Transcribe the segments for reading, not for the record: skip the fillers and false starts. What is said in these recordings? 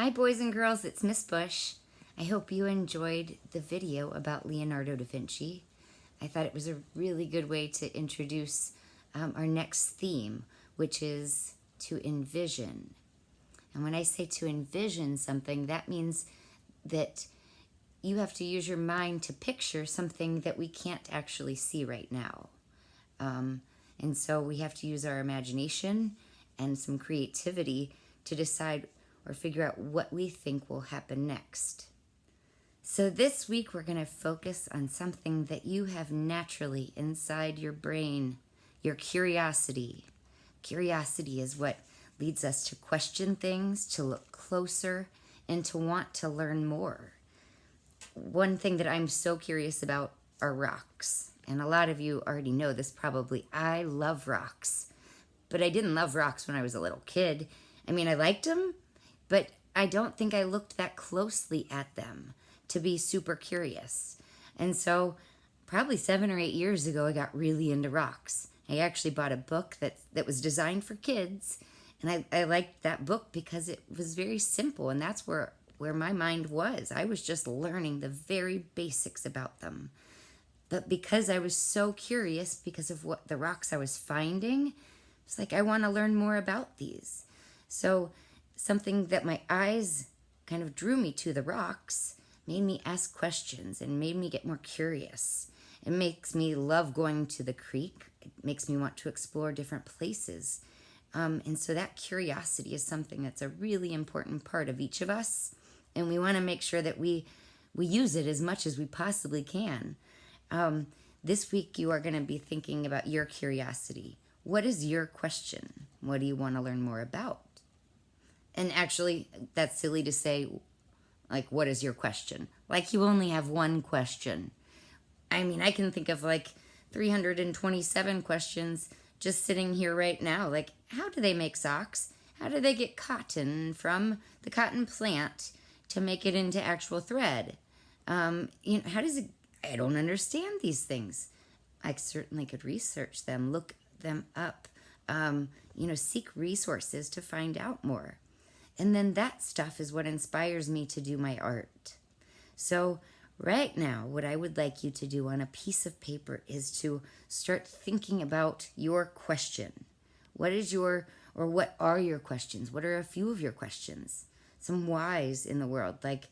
Hi boys and girls, it's Miss Bush. I hope you enjoyed the video about Leonardo da Vinci. I thought it was a really good way to introduce our next theme, which is to envision. And when I say to envision something, that means that you have to use your mind to picture something that we can't actually see right now. And so we have to use our imagination and some creativity to decide or figure out what we think will happen next. So this week we're going to focus on something that you have naturally inside your brain, your curiosity. Curiosity is what leads us to question things, to look closer, and to want to learn more. One thing that I'm so curious about are rocks. And a lot of you already know this probably. I love rocks. But I didn't love rocks when I was a little kid. I mean, I liked them, but I don't think I looked that closely at them to be super curious. And so probably 7 or 8 years ago, I got really into rocks. I actually bought a book that was designed for kids. And I liked that book because it was very simple. And that's where my mind was. I was just learning the very basics about them. But because I was so curious because of what the rocks I was finding, it's like I want to learn more about these. So something that my eyes kind of drew me to, the rocks, made me ask questions and made me get more curious. It makes me love going to the creek. It makes me want to explore different places. And so that curiosity is something that's a really important part of each of us. And we want to make sure that we use it as much as we possibly can. This week you are going to be thinking about your curiosity. What is your question? What do you want to learn more about? And actually, that's silly to say, like, what is your question? Like, you only have one question. I mean, I can think of like 327 questions just sitting here right now. Like, how do they make socks? How do they get cotton from the cotton plant to make it into actual thread? How does it? I don't understand these things. I certainly could research them, look them up, seek resources to find out more. And then that stuff is what inspires me to do my art. So right now, what I would like you to do on a piece of paper is to start thinking about your question. What are your questions? What are a few of your questions? Some whys in the world, like,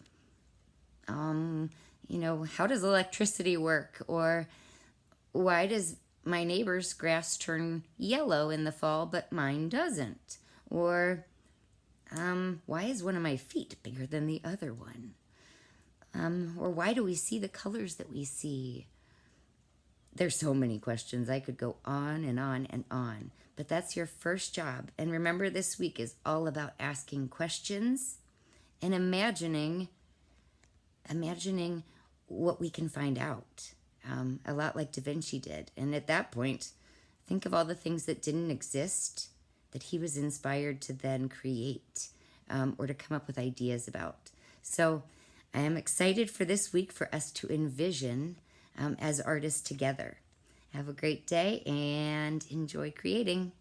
how does electricity work? Or why does my neighbor's grass turn yellow in the fall, but mine doesn't? Or why is one of my feet bigger than the other one? Or why do we see the colors that we see? There's so many questions. I could go on and on and on. But that's your first job. And remember, this week is all about asking questions and imagining what we can find out. A lot like Da Vinci did. And at that point, think of all the things that didn't exist that he was inspired to then create or to come up with ideas about. So I am excited for this week for us to envision as artists together. Have a great day and enjoy creating.